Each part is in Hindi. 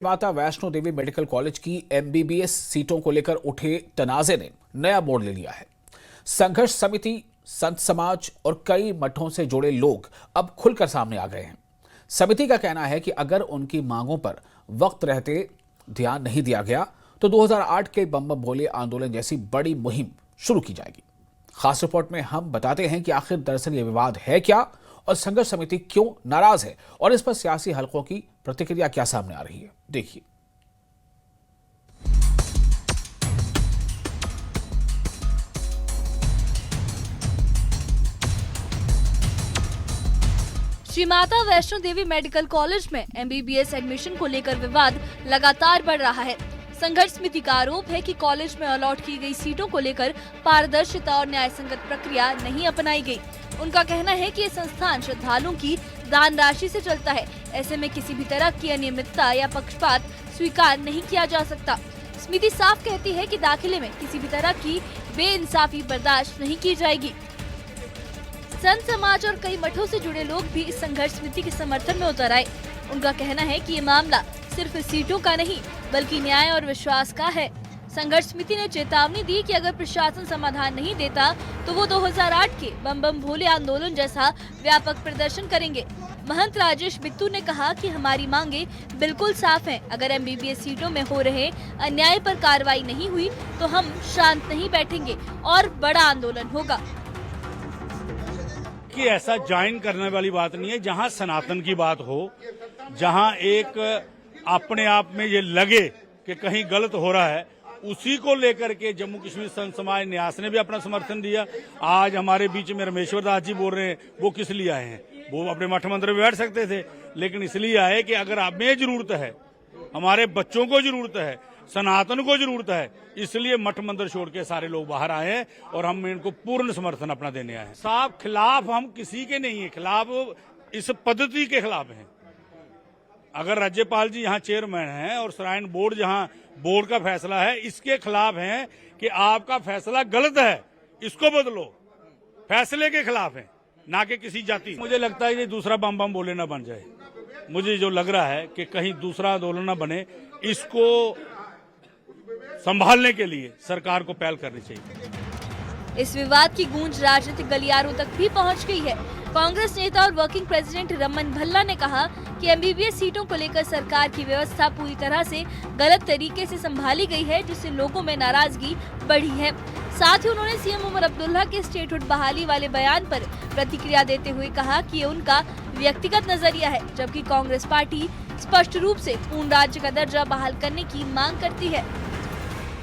माता वैष्णो देवी मेडिकल कॉलेज की एमबीबीएस सीटों को लेकर उठे तनाजे ने नया मोड़ ले लिया है। संघर्ष समिति, संत समाज और कई मठों से जुड़े लोग अब खुलकर सामने आ गए हैं। समिति का कहना है कि अगर उनकी मांगों पर वक्त रहते ध्यान नहीं दिया गया तो 2008 के बम बम भोले आंदोलन जैसी बड़ी मुहिम शुरू की जाएगी। खास रिपोर्ट में हम बताते हैं कि आखिर दरअसल ये विवाद है क्या और संघर्ष समिति क्यों नाराज है और इस पर सियासी हलकों की प्रतिक्रिया क्या सामने आ रही है। देखिए। श्री माता वैष्णो देवी मेडिकल कॉलेज में एमबीबीएस एडमिशन को लेकर विवाद लगातार बढ़ रहा है। संघर्ष समिति का आरोप है कि कॉलेज में अलॉट की गई सीटों को लेकर पारदर्शिता और न्याय संगत प्रक्रिया नहीं अपनाई गई। उनका कहना है कि ये संस्थान श्रद्धालुओं की दान राशि से चलता है। ऐसे में किसी भी तरह की अनियमितता या पक्षपात स्वीकार नहीं किया जा सकता। समिति साफ कहती है कि दाखिले में किसी भी तरह की बेइंसाफी बर्दाश्त नहीं की जाएगी। संत समाज और कई मठों से जुड़े लोग भी इस संघर्ष समिति के समर्थन में उतर आए। उनका कहना है कि ये मामला सिर्फ सीटों का नहीं बल्कि न्याय और विश्वास का है। संघर्ष समिति ने चेतावनी दी कि अगर प्रशासन समाधान नहीं देता तो वो 2008 के बम बम भोले आंदोलन जैसा व्यापक प्रदर्शन करेंगे। महंत राजेश बिट्टू ने कहा कि हमारी मांगे बिल्कुल साफ हैं। अगर एमबीबीएस सीटों में हो रहे अन्याय पर कार्रवाई नहीं हुई तो हम शांत नहीं बैठेंगे और बड़ा आंदोलन होगा। कि ऐसा ज्वाइन करने वाली बात नहीं है। जहां सनातन की बात हो, जहां एक अपने आप में ये लगे कि कहीं गलत हो रहा है, उसी को लेकर के जम्मू कश्मीर संत समाज न्यास ने भी अपना समर्थन दिया। आज हमारे बीच में रमेश्वर दास जी बोल रहे हैं, वो किस लिए आए हैं? वो अपने मठ मंदिर में बैठ सकते थे, लेकिन इसलिए आए कि अगर हमें जरूरत है, हमारे बच्चों को जरूरत है, सनातन को जरूरत है, इसलिए मठ मंदिर छोड़ के सारे लोग बाहर आए हैं और हम इनको पूर्ण समर्थन अपना देने आए हैं। साहब, खिलाफ हम किसी के नहीं है, खिलाफ इस पद्धति के खिलाफ हैं। अगर राज्यपाल जी यहाँ चेयरमैन हैं और श्राइन बोर्ड जहाँ बोर्ड का फैसला है, इसके खिलाफ हैं कि आपका फैसला गलत है, इसको बदलो। फैसले के खिलाफ है, ना कि किसी जाति। मुझे लगता है ये दूसरा बम बम बोले ना बन जाए। मुझे जो लग रहा है कि कहीं दूसरा आंदोलन ना बने, इसको संभालने के लिए सरकार को पहल करनी चाहिए। इस विवाद की गूंज राजनीतिक गलियारों तक भी पहुंच गई है। कांग्रेस नेता और वर्किंग प्रेसिडेंट रमन भल्ला ने कहा कि एमबीबीएस सीटों को लेकर सरकार की व्यवस्था पूरी तरह से गलत तरीके से संभाली गई है, जिससे लोगों में नाराजगी बढ़ी है। साथ ही उन्होंने सीएम उमर अब्दुल्ला के स्टेटहुड बहाली वाले बयान पर प्रतिक्रिया देते हुए कहा कि ये उनका व्यक्तिगत नजरिया है, जबकि कांग्रेस पार्टी स्पष्ट रूप से पूर्ण राज्य का दर्जा बहाल करने की मांग करती है।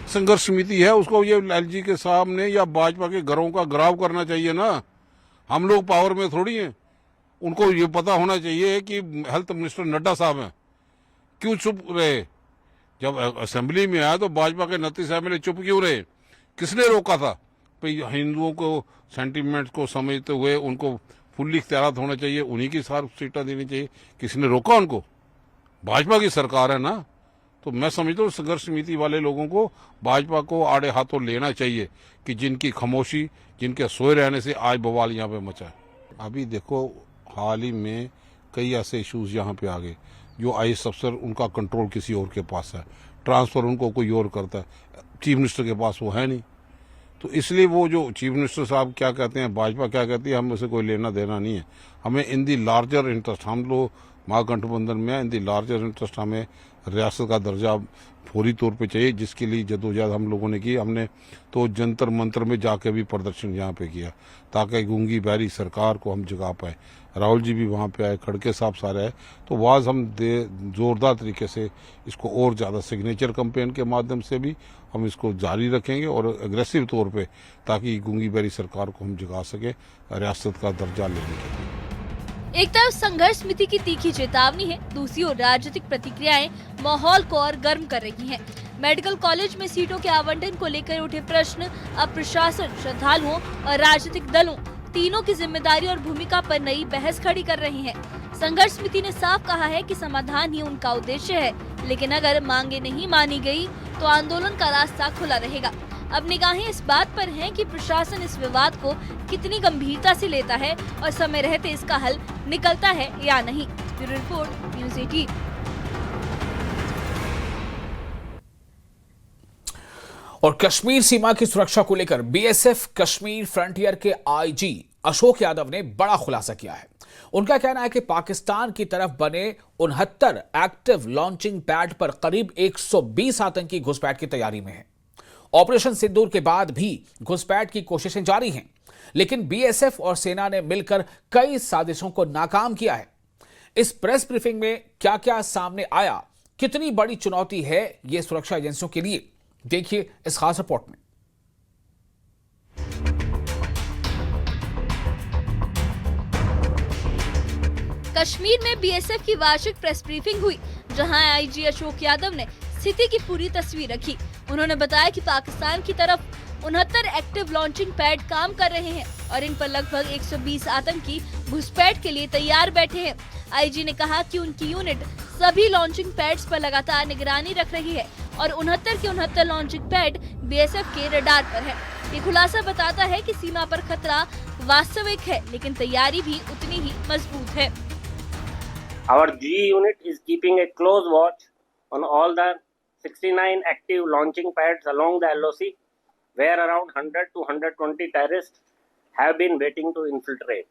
संघर्ष समिति है, उसको ये एलजी के सामने या भाजपा के घरों का घेराव करना चाहिए ना। हम लोग पावर में थोड़ी हैं। उनको ये पता होना चाहिए कि हेल्थ मिनिस्टर नड्डा साहब हैं, क्यों चुप रहे? जब असेंबली में आया तो भाजपा के 29 एमएलए चुप क्यों रहे? किसने रोका था? भाई हिंदुओं को सेंटीमेंट को समझते हुए उनको फुल्ली इख्तियारात होना चाहिए, उन्हीं की सारी सीटें देनी चाहिए। किसने रोका उनको? भाजपा की सरकार है ना। तो मैं समझता हूँ संघर्ष समिति वाले लोगों को भाजपा को आड़े हाथों लेना चाहिए कि जिनकी खामोशी, जिनके सोए रहने से आज बवाल यहाँ पे मचा है। अभी देखो, हाल ही में कई ऐसे इश्यूज यहाँ पे आ गए जो आईएएस अफसर, उनका कंट्रोल किसी और के पास है, ट्रांसफर उनको कोई और करता है, चीफ मिनिस्टर के पास वो है नहीं। तो इसलिए वो जो चीफ मिनिस्टर साहब क्या कहते हैं, भाजपा क्या कहती है, हमें उसे कोई लेना देना नहीं है। हमें इन दी लार्जर इंटरेस्ट, हम लोग महागठबंधन में इन दी लार्जर इंटरेस्ट हमें रियासत का दर्जा फौरी तौर पे चाहिए, जिसके लिए जदोजहद हम लोगों ने की। हमने तो जंतर मंतर में जाके भी प्रदर्शन यहाँ पे किया ताकि गूंगी बहरी सरकार को हम जगा पाए। राहुल जी भी वहाँ पे आए, खड़के साहब सारे आए। तो वाज हम जोरदार तरीके से इसको और ज़्यादा सिग्नेचर कैंपेन के माध्यम से भी हम इसको जारी रखेंगे और एग्रेसिव तौर पे, ताकि गूंगी बहरी सरकार को हम जगा सके रियासत का दर्जा लेने के लिए। एक तरफ संघर्ष समिति की तीखी चेतावनी है, दूसरी ओर राजनीतिक प्रतिक्रियाएं माहौल को और गर्म कर रही हैं। मेडिकल कॉलेज में सीटों के आवंटन को लेकर उठे प्रश्न अब प्रशासन, श्रद्धालुओं और राजनीतिक दलों तीनों की जिम्मेदारी और भूमिका पर नई बहस खड़ी कर रही है। संघर्ष समिति ने साफ कहा है कि समाधान ही उनका उद्देश्य है, लेकिन अगर मांगे नहीं मानी गई तो आंदोलन का रास्ता खुला रहेगा। अब निगाहें इस बात पर हैं कि प्रशासन इस विवाद को कितनी गंभीरता से लेता है और समय रहते इसका हल निकलता है या नहीं। Bureau report, news 18। और कश्मीर सीमा की सुरक्षा को लेकर बीएसएफ कश्मीर फ्रंटियर के आईजी अशोक यादव ने बड़ा खुलासा किया है। उनका कहना है कि पाकिस्तान की तरफ बने 69 एक्टिव लॉन्चिंग पैड पर करीब 120 आतंकी घुसपैठ की तैयारी में हैं। ऑपरेशन सिंदूर के बाद भी घुसपैठ की कोशिशें जारी हैं, लेकिन बीएसएफ और सेना ने मिलकर कई साजिशों को नाकाम किया है। इस प्रेस ब्रीफिंग में क्या क्या सामने आया, कितनी बड़ी चुनौती है ये सुरक्षा एजेंसियों के लिए, देखिए इस खास रिपोर्ट में। कश्मीर में बीएसएफ की वार्षिक प्रेस ब्रीफिंग हुई, जहां आईजी अशोक यादव ने स्थिति की पूरी तस्वीर रखी। उन्होंने बताया कि पाकिस्तान की तरफ 69 एक्टिव लॉन्चिंग पैड काम कर रहे हैं और इन पर लगभग 120 आतंकी घुसपैठ के लिए तैयार बैठे हैं। आईजी ने कहा कि उनकी यूनिट सभी लॉन्चिंग पैड्स पर लगातार निगरानी रख रही है और 69 के 69 लॉन्चिंग पैड बीएसएफ के रडार पर है। ये खुलासा बताता है कि सीमा पर खतरा वास्तविक है, लेकिन तैयारी भी उतनी ही मजबूत है। Our G unit is keeping a close watch on all the 69 active launching pads along the LOC, where around 100 to 120 terrorists have been waiting to infiltrate.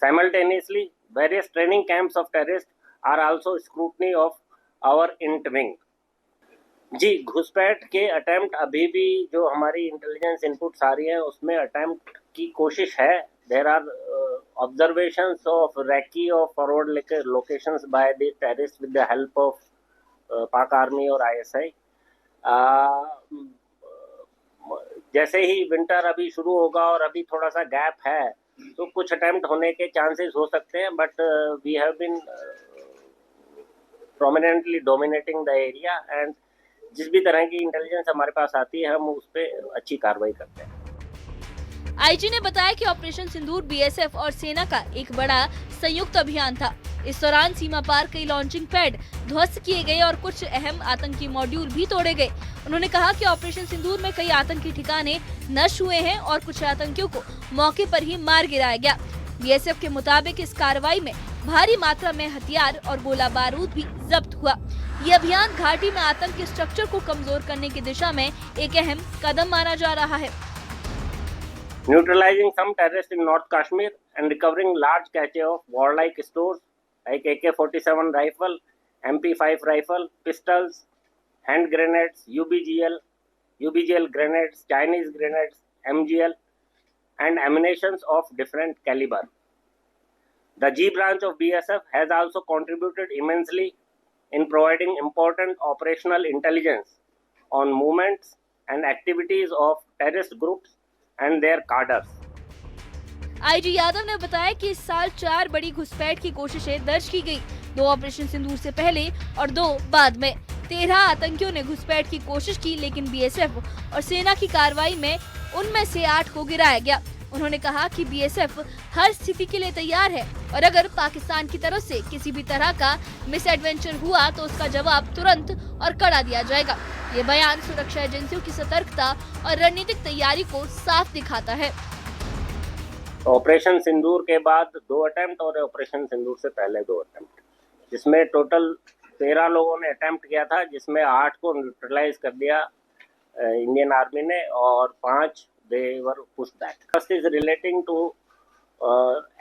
Simultaneously, various training camps of terrorists are also scrutiny of our int wing. जी, घुसपैठ के अटेम्प्ट अभी भी जो हमारी इंटेलिजेंस इनपुट्स आ रही है उसमें अटेम्प्ट की कोशिश है। There are observations of recce of forward locations by the terrorists with the help of Pak Army और ISI. जैसे ही विंटर अभी शुरू होगा और अभी थोड़ा सा गैप है तो कुछ अटेम्प्ट होने के चांसेस हो सकते हैं, but we have been prominently dominating the area and जिस भी तरह की इंटेलिजेंस हमारे पास आती है हम उस पर अच्छी कार्रवाई करते हैं। आईजी ने बताया कि ऑपरेशन सिंदूर बीएसएफ और सेना का एक बड़ा संयुक्त अभियान था। इस दौरान सीमा पार कई लॉन्चिंग पैड ध्वस्त किए गए और कुछ अहम आतंकी मॉड्यूल भी तोड़े गए। उन्होंने कहा कि ऑपरेशन सिंदूर में कई आतंकी ठिकाने नष्ट हुए हैं और कुछ आतंकियों को मौके पर ही मार गिराया गया। बीएसएफ के मुताबिक इस कार्रवाई में भारी मात्रा में हथियार और गोला बारूद भी जब्त हुआ। ये अभियान घाटी में आतंकी स्ट्रक्चर को कमजोर करने की दिशा में एक अहम कदम माना जा रहा है। Neutralizing some terrorists in North Kashmir and recovering large cache of warlike stores like AK-47 rifle, MP5 rifle, pistols, hand grenades, UBGL grenades, Chinese grenades, MGL, and ammunitions of different caliber. The G branch of BSF has also contributed immensely in providing important operational intelligence on movements and activities of terrorist groups and their cadres. IG Yadav ने बताया कि इस साल 4 बड़ी घुसपैठ की कोशिशें दर्ज की गई, 2 ऑपरेशन सिंदूर से पहले और 2 बाद में। 13 आतंकियों ने घुसपैठ की कोशिश की, लेकिन बीएसएफ और सेना की कार्रवाई में उनमें से 8 को गिराया गया। उन्होंने कहा कि बीएसएफ हर स्थिति के लिए तैयार है और अगर पाकिस्तान की तरफ से किसी भी तरह का मिसएडवेंचर हुआ तो उसका जवाब तुरंत और कड़ा दिया जाएगा। ये बयान सुरक्षा एजेंसियों की सतर्कता और रणनीतिक तैयारी को साफ दिखाता है। ऑपरेशन सिंदूर के बाद 2 अटेम्प्ट और ऑपरेशन सिंदूर से पहले 2 अटेम्प्ट, जिसमें टोटल 13 लोगों ने अटेम्प्ट किया था, जिसमें 8 को न्यूट्रलाइज कर दिया इंडियन आर्मी ने और 5 they were pushed back. First is relating to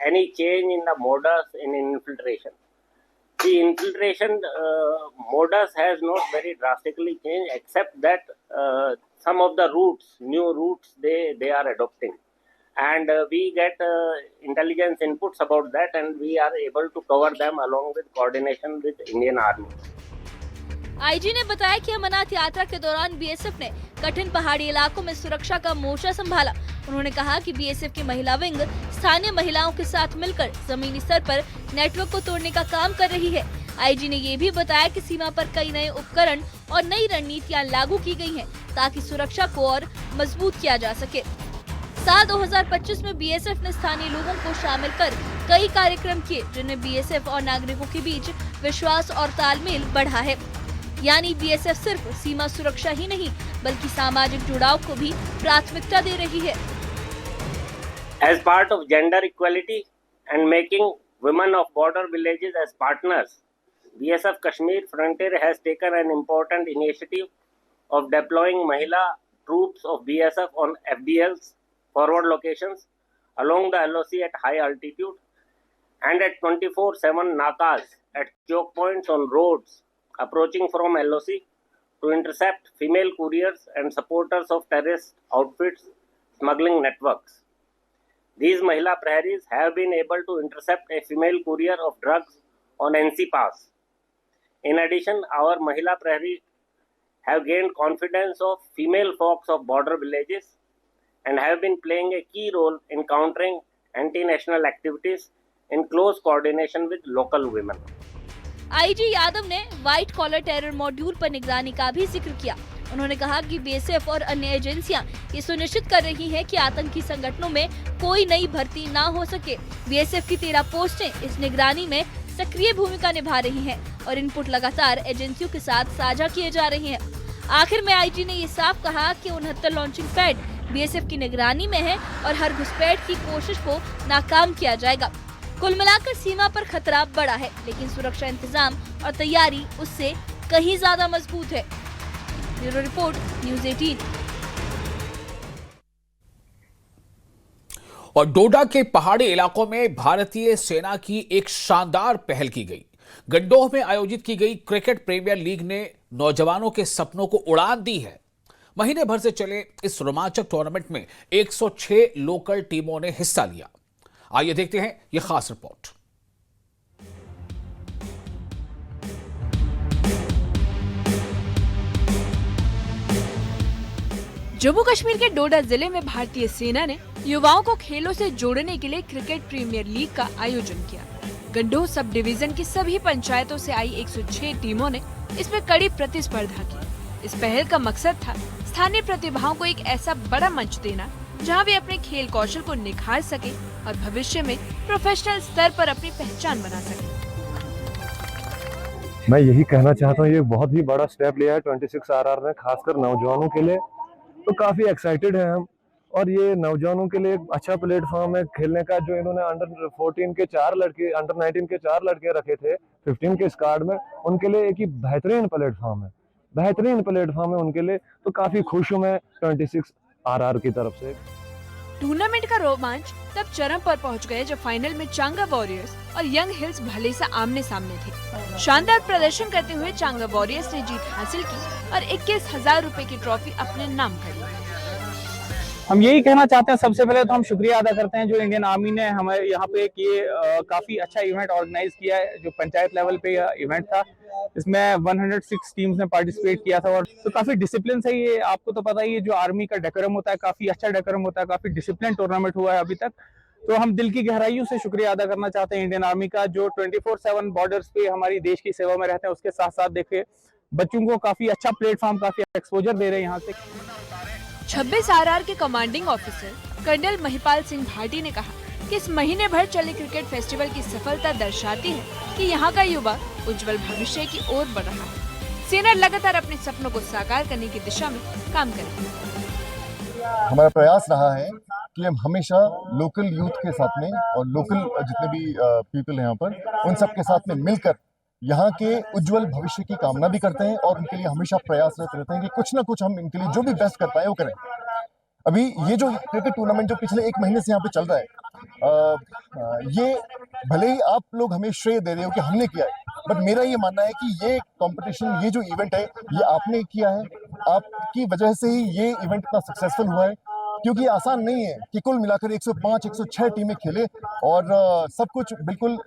any change in the modus in infiltration. The infiltration modus has not very drastically changed, except that some of the routes, new routes, they are adopting, and we get intelligence inputs about that, and we are able to cover them along with coordination with Indian Army. IG ने बताया कि अमरनाथ यात्रा के दौरान बीएसएफ ने कठिन पहाड़ी इलाकों में सुरक्षा का मोर्चा संभाला। उन्होंने कहा कि बीएसएफ की महिला विंग स्थानीय महिलाओं के साथ मिलकर जमीनी स्तर पर नेटवर्क को तोड़ने का काम कर रही है। आईजी ने ये भी बताया कि सीमा पर कई नए उपकरण और नई रणनीतियां लागू की गई हैं ताकि सुरक्षा को और मजबूत किया जा सके। साल 2025 में बीएसएफ ने स्थानीय लोगों को शामिल कर कई कार्यक्रम किए, जिनमें बीएसएफ और नागरिकों के बीच विश्वास और तालमेल बढ़ा है। यानी बीएसएफ सिर्फ सीमा सुरक्षा ही नहीं बल्कि सामाजिक जुड़ाव को भी प्राथमिकता दे रही है। As part of gender equality and making women of border villages as partners, BSF Kashmir Frontier has taken an important initiative of deploying Mahila troops of BSF on FDLs, forward locations, along the LOC at high altitude, and at 24/7 nakas at choke points on roads approaching from LOC to intercept female couriers and supporters of terrorist outfits smuggling networks. These Mahila Praharis have been able to intercept a female courier of drugs on NC Pass. In addition, our Mahila Prahari have gained confidence of female folks of border villages and have been playing a key role in countering anti-national activities in close coordination with local women. IG Yadav ने व्हाइट कॉलर टेरर मॉड्यूल पर निगरानी का भी जिक्र किया। उन्होंने कहा कि बीएसएफ और अन्य एजेंसियां ये सुनिश्चित कर रही हैं कि आतंकी संगठनों में कोई नई भर्ती ना हो सके। बीएसएफ की 13 पोस्टें इस निगरानी में सक्रिय भूमिका निभा रही हैं और इनपुट लगातार एजेंसियों के साथ साझा किए जा रहे हैं। आखिर में आईजी ने ये साफ कहा कि 69 लॉन्चिंग पैड बीएसएफ की निगरानी में है और हर घुसपैठ की कोशिश को नाकाम किया जाएगा। कुल मिलाकर सीमा पर खतरा बड़ा है, लेकिन सुरक्षा इंतजाम और तैयारी उससे कहीं ज्यादा मजबूत है। Bureau report, news 18। और डोडा के पहाड़ी इलाकों में भारतीय सेना की एक शानदार पहल की गई। गंडोह में आयोजित की गई क्रिकेट प्रीमियर लीग ने नौजवानों के सपनों को उड़ान दी है। महीने भर से चले इस रोमांचक टूर्नामेंट में 106 लोकल टीमों ने हिस्सा लिया। आइए देखते हैं यह खास रिपोर्ट। जम्मू कश्मीर के डोडा जिले में भारतीय सेना ने युवाओं को खेलों से जोड़ने के लिए क्रिकेट प्रीमियर लीग का आयोजन किया। गंडोह सब डिवीजन की सभी पंचायतों से आई 106 टीमों ने इसमें कड़ी प्रतिस्पर्धा की। इस पहल का मकसद था स्थानीय प्रतिभाओं को एक ऐसा बड़ा मंच देना जहां वे अपने खेल कौशल को निखार सके और भविष्य में प्रोफेशनल स्तर पर अपनी पहचान बना सके। मैं यही कहना चाहता हूँ, ये बहुत ही बड़ा स्टेप लिया है 26 RR ने, खासकर नौजवानों के लिए। तो काफी एक्साइटेड हैं हम, और ये नौजवानों के लिए एक अच्छा प्लेटफॉर्म है खेलने का। जो इन्होंने अंडर 14 के 4 लड़के, अंडर 19 के 4 लड़के रखे थे 15 के स्क्वाड में, उनके लिए एक ही बेहतरीन प्लेटफॉर्म है उनके लिए। तो काफी खुश हूँ मैं 26 RR की तरफ से। टूर्नामेंट का रोमांच तब चरम पर पहुंच गए जब फाइनल में चांगा वॉरियर्स और यंग हिल्स भलेसा आमने सामने थे। शानदार प्रदर्शन करते हुए चांगा वॉरियर्स ने जीत हासिल की और 21,000 रुपए की ट्रॉफी अपने नाम करी। हम यही कहना चाहते हैं, सबसे पहले तो हम शुक्रिया अदा करते हैं जो इंडियन आर्मी ने हमें यहाँ पे ये काफी अच्छा इवेंट ऑर्गेनाइज किया है। जो पंचायत लेवल पे इवेंट था, इसमें 106 टीम्स ने पार्टिसिपेट किया था। और तो काफी डिसिप्लिन से, ये आपको तो पता ही है जो आर्मी का डेकोरम होता है, काफी अच्छा डेकोरम होता है, काफी डिसिप्लिन टूर्नामेंट हुआ है अभी तक। तो हम दिल की गहराइयों से शुक्रिया अदा करना चाहते हैं इंडियन आर्मी का, जो 24/7 बॉर्डर्स पे हमारी देश की सेवा में रहते हैं। उसके साथ साथ देखिए बच्चों को काफी अच्छा प्लेटफॉर्म, काफी एक्सपोजर दे रहे हैं यहाँ से। 26 RR के commanding officer colonel Mahipal Singh Bhati ने कहा कि इस महीने भर चले क्रिकेट फेस्टिवल की सफलता दर्शाती है कि यहाँ का युवा उज्जवल भविष्य की ओर बढ़ रहा है। सेना लगातार अपने सपनों को साकार करने की दिशा में काम कर रही है। हमारा प्रयास रहा है कि हम हमेशा लोकल यूथ के साथ में और लोकल जितने भी पीपल हैं यहाँ पर, उन सब के साथ में मिलकर यहाँ के उज्जवल भविष्य की कामना भी करते हैं और उनके लिए हमेशा प्रयासरत रहते हैं कि कुछ ना कुछ हम इनके लिए जो भी बेस्ट कर पाए वो करें। अभी ये जो क्रिकेट टूर्नामेंट जो पिछले 1 महीने से यहाँ पे चल रहा है, ये भले ही आप लोग हमें श्रेय दे रहे हो कि हमने किया है, बट मेरा ये मानना है कि ये कंपटीशन, ये जो इवेंट है, ये आपने किया है। आपकी वजह से ही ये इवेंट इतना सक्सेसफुल हुआ है, क्योंकि आसान नहीं है कि कुल मिलाकर 105-106 टीमें खेले और सब कुछ बिल्कुल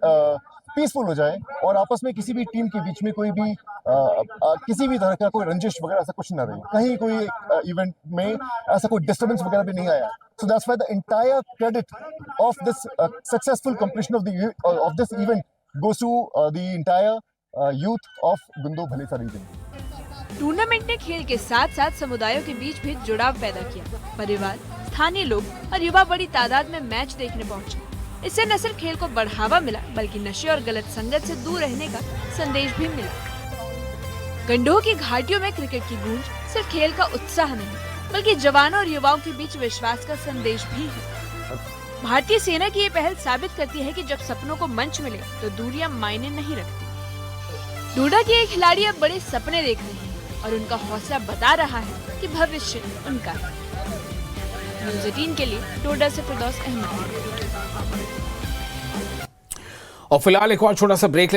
पीसफुल हो जाए और आपस में किसी भी टीम के बीच में कोई भी किसी भी तरह का कोई रंजिश वगैरह ऐसा कुछ ना रहे, कहीं कोई इवेंट में ऐसा कोई डिस्टर्बेंस वगैरह भी नहीं आया। So that's why the entire credit of this successful completion of this event goes to the entire youth of Gundoh Bhalessa region. Tournament ने खेल के साथ साथ समुदायों के बीच भी जुड़ाव पैदा किया। परिवार, स्थानीय लोग और युवा बड़ी तादाद में मैच देखने पहुंचे। इससे न सिर्फ खेल को बढ़ावा मिला, बल्कि नशे और गलत संगत से दूर रहने का संदेश भी मिला। गंडोह की घाटियों में क्रिकेट की गूंज सिर्फ खेल का उत्साह नहीं, बल्कि जवानों और युवाओं के बीच विश्वास का संदेश भी है। भारतीय सेना की ये पहल साबित करती है कि जब सपनों को मंच मिले तो दूरियां मायने नहीं रखती। डोडा के एक खिलाड़ी अब बड़े सपने देख रहे हैं। और उनका हौसला बता रहा है कि भविष्य उनका है। न्यूज़ 18 के लिए डोडा से फिरदौस अहमद। और फिलहाल एक और छोटा सा ब्रेक